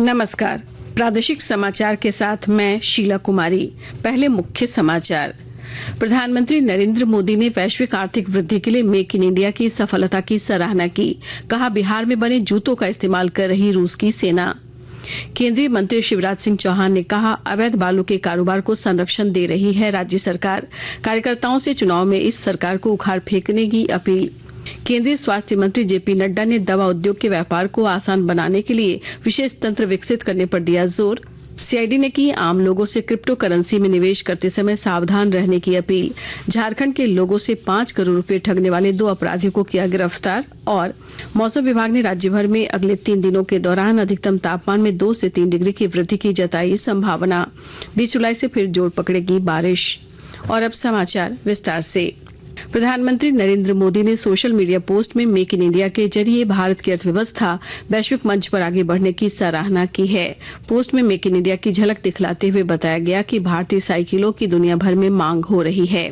नमस्कार। प्रादेशिक समाचार के साथ मैं शीला कुमारी। पहले मुख्य समाचार। प्रधानमंत्री नरेंद्र मोदी ने वैश्विक आर्थिक वृद्धि के लिए मेक इन इंडिया की सफलता की सराहना की। कहा, बिहार में बने जूतों का इस्तेमाल कर रही रूस की सेना। केंद्रीय मंत्री शिवराज सिंह चौहान ने कहा, अवैध बालू के कारोबार को संरक्षण दे रही है राज्य सरकार। कार्यकर्ताओं से चुनाव में इस सरकार को उखाड़ फेंकने की अपील। केंद्रीय स्वास्थ्य मंत्री जेपी नड्डा ने दवा उद्योग के व्यापार को आसान बनाने के लिए विशेष तंत्र विकसित करने पर दिया जोर। सीआईडी ने की आम लोगों से क्रिप्टो करेंसी में निवेश करते समय सावधान रहने की अपील। झारखंड के लोगों से 5 करोड़ रुपए ठगने वाले 2 अपराधियों को किया गिरफ्तार। और मौसम विभाग ने राज्य भर में अगले 3 दिनों के दौरान अधिकतम तापमान में 2 से 3 डिग्री की वृद्धि की जताई संभावना। 20 जुलाई से फिर जोर पकड़ेगी बारिश। और अब समाचार विस्तार से। प्रधानमंत्री नरेंद्र मोदी ने सोशल मीडिया पोस्ट में मेक इन इंडिया के जरिए भारत की अर्थव्यवस्था वैश्विक मंच पर आगे बढ़ने की सराहना की है। पोस्ट में मेक इन इंडिया की झलक दिखलाते हुए बताया गया कि भारतीय साइकिलों की दुनिया भर में मांग हो रही है।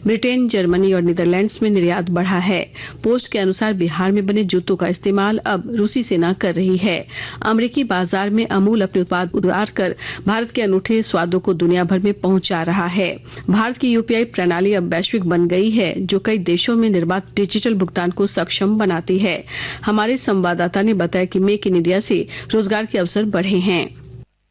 ब्रिटेन, जर्मनी और नीदरलैंड्स में निर्यात बढ़ा है। पोस्ट के अनुसार बिहार में बने जूतों का इस्तेमाल अब रूसी सेना कर रही है। अमेरिकी बाजार में अमूल अपने उत्पाद उतार कर भारत के अनूठे स्वादों को दुनिया भर में पहुंचा रहा है। भारत की यूपीआई प्रणाली अब वैश्विक बन गई है, जो कई देशों में निर्बाध डिजिटल भुगतान को सक्षम बनाती है। हमारे संवाददाता ने बताया कि मेक इन इंडिया से रोजगार के अवसर बढ़े हैं।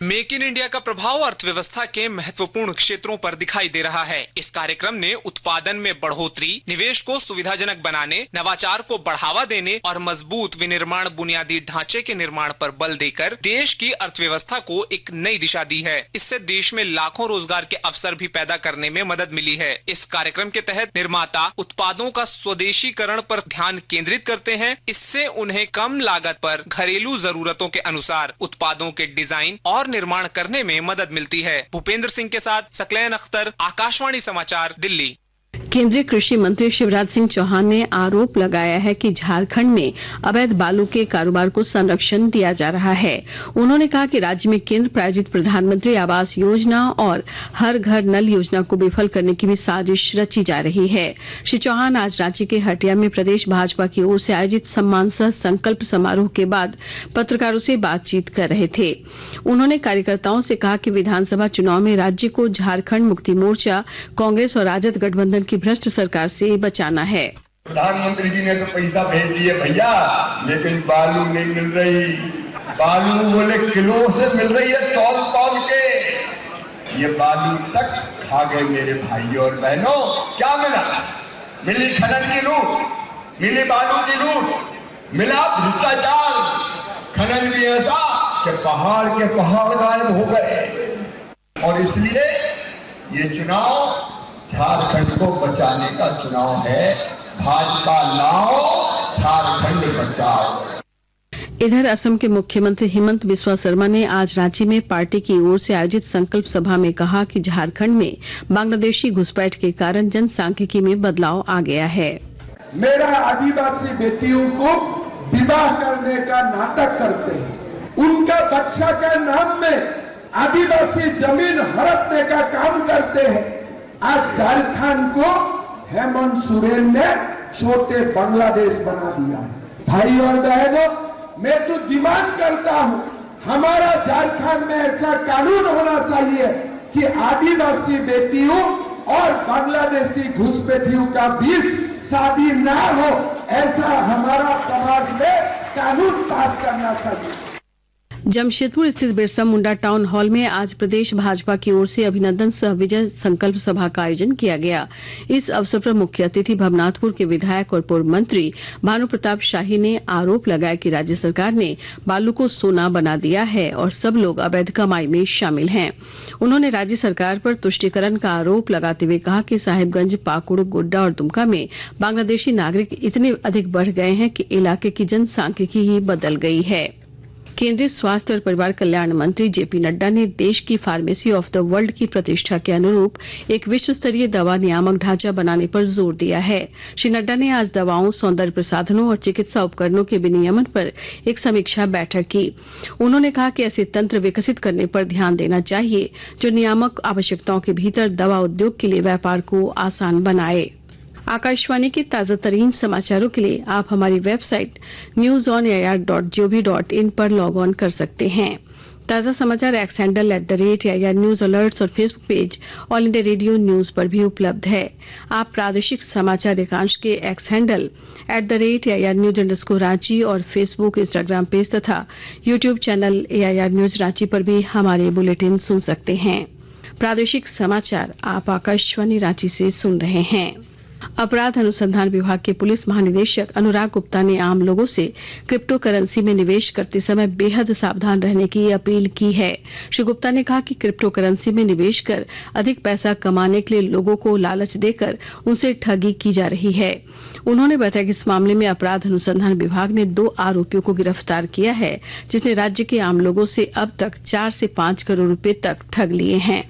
मेक इन इंडिया का प्रभाव अर्थव्यवस्था के महत्वपूर्ण क्षेत्रों पर दिखाई दे रहा है। इस कार्यक्रम ने उत्पादन में बढ़ोतरी, निवेश को सुविधाजनक बनाने, नवाचार को बढ़ावा देने और मजबूत विनिर्माण बुनियादी ढांचे के निर्माण पर बल देकर देश की अर्थव्यवस्था को एक नई दिशा दी है। इससे देश में लाखों रोजगार के अवसर भी पैदा करने में मदद मिली है। इस कार्यक्रम के तहत निर्माता उत्पादों का स्वदेशीकरण पर ध्यान केंद्रित करते हैं। इससे उन्हें कम लागत पर घरेलू जरूरतों के अनुसार उत्पादों के डिजाइन और निर्माण करने में मदद मिलती है। भूपेंद्र सिंह के साथ सकलैन अख्तर, आकाशवाणी समाचार, दिल्ली। केंद्रीय कृषि मंत्री शिवराज सिंह चौहान ने आरोप लगाया है कि झारखंड में अवैध बालू के कारोबार को संरक्षण दिया जा रहा है। उन्होंने कहा कि राज्य में केंद्र प्रायोजित प्रधानमंत्री आवास योजना और हर घर नल योजना को विफल करने की भी साजिश रची जा रही है। श्री चौहान आज रांची के हटिया में प्रदेश भाजपा की ओर से आयोजित सम्मान सह संकल्प समारोह के बाद पत्रकारों से बातचीत कर रहे थे। उन्होंने कार्यकर्ताओं से कहा कि विधानसभा चुनाव में राज्य को झारखंड मुक्ति मोर्चा, कांग्रेस और राजद गठबंधन की भ्रष्ट सरकार से बचाना है। प्रधानमंत्री जी ने तो पैसा भेज दिए भैया, लेकिन बालू नहीं मिल रही। बालू बोले किलो से मिल रही है, तौल के। ये बालू तक खा गए मेरे भाइयों और बहनों। क्या मिला? मिली खनन की लूट, मिली बालू की लूट, मिला भ्रष्टाचार। खनन भी ऐसा कि पहाड़ के पहाड़ गायब हो गए। और इसलिए ये चुनाव झारखंड को बचाने का चुनाव है। भाजपा लाओ, झारखंड बचाओ। इधर असम के मुख्यमंत्री हिमंत बिस्वा शर्मा ने आज रांची में पार्टी की ओर से आयोजित संकल्प सभा में कहा कि झारखंड में बांग्लादेशी घुसपैठ के कारण जनसांख्यिकी में बदलाव आ गया है। मेरा आदिवासी बेटियों को विवाह करने का नाटक करते हैं, उनका बच्चा के नाम में आदिवासी जमीन हड़पने का काम करते हैं। आज झारखंड को हेमंत सोरेन ने छोटे बांग्लादेश बना दिया। भाई और बहनों, मैं तो डिमांड करता हूं, हमारा झारखंड में ऐसा कानून होना चाहिए कि आदिवासी बेटियों और बांग्लादेशी घुसपैठियों का बीच शादी ना हो। ऐसा हमारा समाज में कानून पास करना चाहिए। जमशेदपुर स्थित बिरसा मुंडा टाउन हॉल में आज प्रदेश भाजपा की ओर से अभिनंदन सह विजय संकल्प सभा का आयोजन किया गया। इस अवसर पर मुख्य अतिथि भवनाथपुर के विधायक और पूर्व मंत्री भानु प्रताप शाही ने आरोप लगाया कि राज्य सरकार ने बालू को सोना बना दिया है और सब लोग अवैध कमाई में शामिल हैं। उन्होंने राज्य सरकार पर तुष्टीकरण का आरोप लगाते हुए कहा कि साहिबगंज, पाकुड़, गोड्डा और दुमका में बांग्लादेशी नागरिक इतने अधिक बढ़ गए हैं कि इलाके की जनसांख्यिकी ही बदल गई है। केंद्रीय स्वास्थ्य और परिवार कल्याण मंत्री जेपी नड्डा ने देश की फार्मेसी ऑफ द वर्ल्ड की प्रतिष्ठा के अनुरूप एक विश्व स्तरीय दवा नियामक ढांचा बनाने पर जोर दिया है। श्री नड्डा ने आज दवाओं, सौंदर्य प्रसाधनों और चिकित्सा उपकरणों के विनियमन पर एक समीक्षा बैठक की। उन्होंने कहा कि ऐसे तंत्र विकसित करने पर ध्यान देना चाहिए जो नियामक आवश्यकताओं के भीतर दवा उद्योग के लिए व्यापार को आसान बनाए। आकाशवाणी के ताजा तरीन समाचारों के लिए आप हमारी वेबसाइट newsonair.gov.in पर लॉग ऑन कर सकते हैं। ताजा समाचार X handle @AIR news alerts और Facebook page All India Radio News पर भी उपलब्ध है। आप प्रादेशिक समाचार एकांश के X handle @AIR news _Ranchi और फेसबुक, इंस्टाग्राम पेज तथा YouTube channel AIR news Ranchi पर भी हमारे बुलेटिन सुन सकते हैं। प्रादेशिक समाचार आप आकाशवाणी रांची से सुन रहे हैं। अपराध अनुसंधान विभाग के पुलिस महानिदेशक अनुराग गुप्ता ने आम लोगों से क्रिप्टो करेंसी में निवेश करते समय बेहद सावधान रहने की अपील की है। श्री गुप्ता ने कहा कि क्रिप्टो करेंसी में निवेश कर अधिक पैसा कमाने के लिए लोगों को लालच देकर उनसे ठगी की जा रही है। उन्होंने बताया कि इस मामले में अपराध अनुसंधान विभाग ने 2 आरोपियों को गिरफ्तार किया है, जिसने राज्य के आम लोगों से अब तक 4 से 5 करोड़ रुपए तक ठग लिए हैं।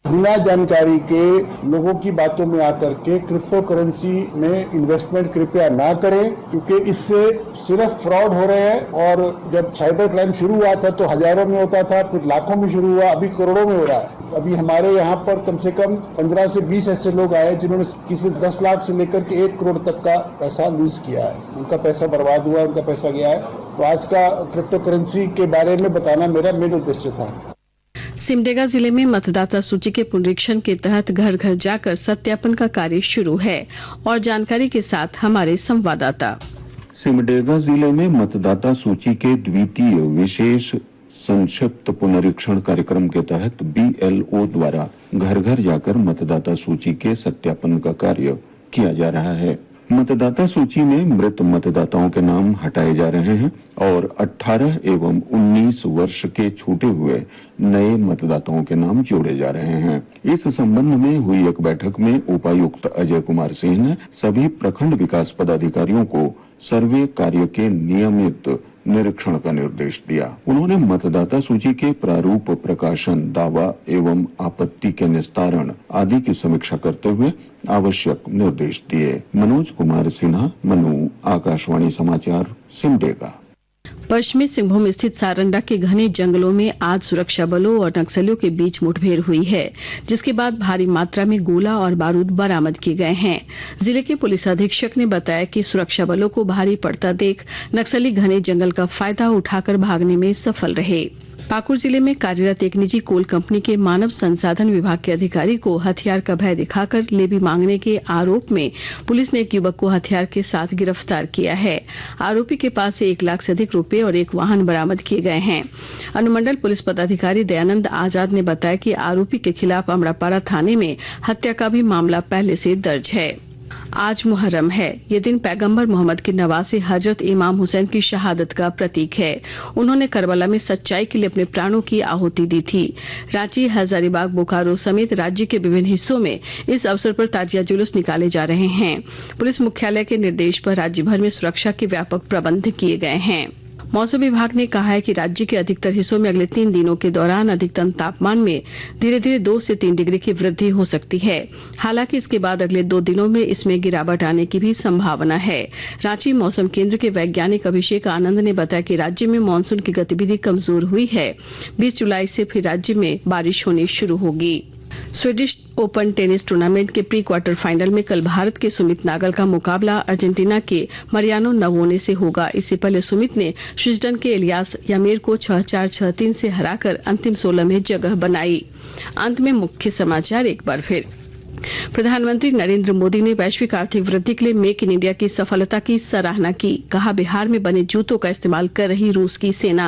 बिना जानकारी के लोगों की बातों में आकर के क्रिप्टो करेंसी में इन्वेस्टमेंट कृपया ना करें, क्योंकि इससे सिर्फ फ्रॉड हो रहे हैं। और जब साइबर क्राइम शुरू हुआ था तो हजारों में होता था, फिर लाखों में शुरू हुआ, अभी करोड़ों में हो रहा है। अभी हमारे यहाँ पर कम से कम 15 से 20 ऐसे लोग आए जिन्होंने किसी 10 लाख से लेकर के 1 करोड़ तक का पैसा लूज किया है। उनका पैसा बर्बाद हुआ, उनका पैसा गया है। तो आज का क्रिप्टो करेंसी के बारे में बताना मेरा मेन उद्देश्य था। सिमडेगा जिले में मतदाता सूची के पुनरीक्षण के तहत घर घर जाकर सत्यापन का कार्य शुरू है। और जानकारी के साथ हमारे संवाददाता। सिमडेगा जिले में मतदाता सूची के द्वितीय विशेष संक्षिप्त पुनरीक्षण कार्यक्रम के तहत BLO द्वारा घर घर जाकर मतदाता सूची के सत्यापन का कार्य किया जा रहा है। मतदाता सूची में मृत मतदाताओं के नाम हटाए जा रहे हैं और 18 एवं 19 वर्ष के छूटे हुए नए मतदाताओं के नाम जोड़े जा रहे हैं। इस संबंध में हुई एक बैठक में उपायुक्त अजय कुमार सिंह ने सभी प्रखंड विकास पदाधिकारियों को सर्वे कार्य के नियमित निरीक्षण का निर्देश दिया। उन्होंने मतदाता सूची के प्रारूप प्रकाशन, दावा एवं आपत्ति के निस्तारण आदि की समीक्षा करते हुए आवश्यक निर्देश दिए। मनोज कुमार सिन्हा, मनु, आकाशवाणी समाचार, सिमडेगा। पश्चिमी सिंहभूम स्थित सारंडा के घने जंगलों में आज सुरक्षा बलों और नक्सलियों के बीच मुठभेड़ हुई है, जिसके बाद भारी मात्रा में गोला और बारूद बरामद किए गए हैं। जिले के पुलिस अधीक्षक ने बताया कि सुरक्षा बलों को भारी पड़ता देख नक्सली घने जंगल का फायदा उठाकर भागने में सफल रहे। पाकुड़ जिले में कार्यरत एक निजी कोल कंपनी के मानव संसाधन विभाग के अधिकारी को हथियार का भय दिखाकर लेवी मांगने के आरोप में पुलिस ने एक युवक को हथियार के साथ गिरफ्तार किया है। आरोपी के पास से 1 लाख से अधिक रुपए और एक वाहन बरामद किए गए हैं। अनुमंडल पुलिस पदाधिकारी दयानंद आजाद ने बताया कि आरोपी के खिलाफ अमरापाड़ा थाने में हत्या का भी मामला पहले से दर्ज है। आज मुहर्रम है। ये दिन पैगंबर मोहम्मद के नवासे हजरत इमाम हुसैन की शहादत का प्रतीक है। उन्होंने करबला में सच्चाई के लिए अपने प्राणों की आहुति दी थी। रांची, हजारीबाग, बोकारो समेत राज्य के विभिन्न हिस्सों में इस अवसर पर ताजिया जुलूस निकाले जा रहे हैं। पुलिस मुख्यालय के निर्देश पर राज्य भर में सुरक्षा के व्यापक प्रबंध किए गए हैं। मौसम विभाग ने कहा है कि राज्य के अधिकतर हिस्सों में अगले 3 दिनों के दौरान अधिकतम तापमान में धीरे धीरे 2 से 3 डिग्री की वृद्धि हो सकती है। हालांकि इसके बाद अगले 2 दिनों में इसमें गिरावट आने की भी संभावना है। रांची मौसम केंद्र के वैज्ञानिक अभिषेक आनंद ने बताया कि राज्य में मानसून की गतिविधि कमजोर हुई है। 20 जुलाई से फिर राज्य में बारिश होनी शुरू होगी। स्वीडिश ओपन टेनिस टूर्नामेंट के प्री क्वार्टर फाइनल में कल भारत के सुमित नागल का मुकाबला अर्जेंटीना के मरियानो नवोने से होगा। इससे पहले सुमित ने स्विट्जरलैंड के इलियास यामीर को 6-4, 6-3 से हराकर अंतिम 16 में जगह बनाई। अंत में मुख्य समाचार एक बार फिर। प्रधानमंत्री नरेंद्र मोदी ने वैश्विक आर्थिक वृद्धि के लिए मेक इन इंडिया की सफलता की सराहना की। कहा, बिहार में बने जूतों का इस्तेमाल कर रही रूस की सेना।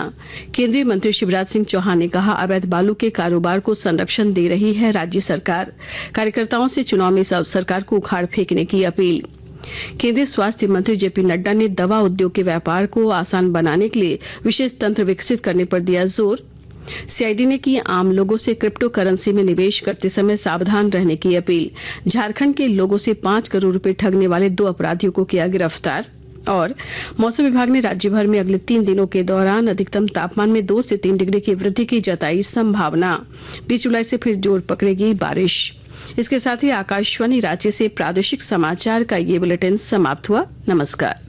केंद्रीय मंत्री शिवराज सिंह चौहान ने कहा, अवैध बालू के कारोबार को संरक्षण दे रही है राज्य सरकार। कार्यकर्ताओं से चुनाव में सब सरकार को उखाड़ फेंकने की अपील। केंद्रीय स्वास्थ्य मंत्री जेपी नड्डा ने दवा उद्योग के व्यापार को आसान बनाने के लिए विशेष तंत्र विकसित करने पर दिया जोर। सीआईडी ने की आम लोगों से क्रिप्टो करेंसी में निवेश करते समय सावधान रहने की अपील। झारखंड के लोगों से 5 करोड़ रुपए ठगने वाले 2 अपराधियों को किया गिरफ्तार। और मौसम विभाग ने राज्य भर में अगले 3 दिनों के दौरान अधिकतम तापमान में 2 से 3 डिग्री की वृद्धि की जताई संभावना। 20 जुलाई से फिर जोर पकड़ेगी बारिश। इसके साथ ही आकाशवाणी रांची से प्रादेशिक समाचार का ये बुलेटिन समाप्त हुआ। नमस्कार।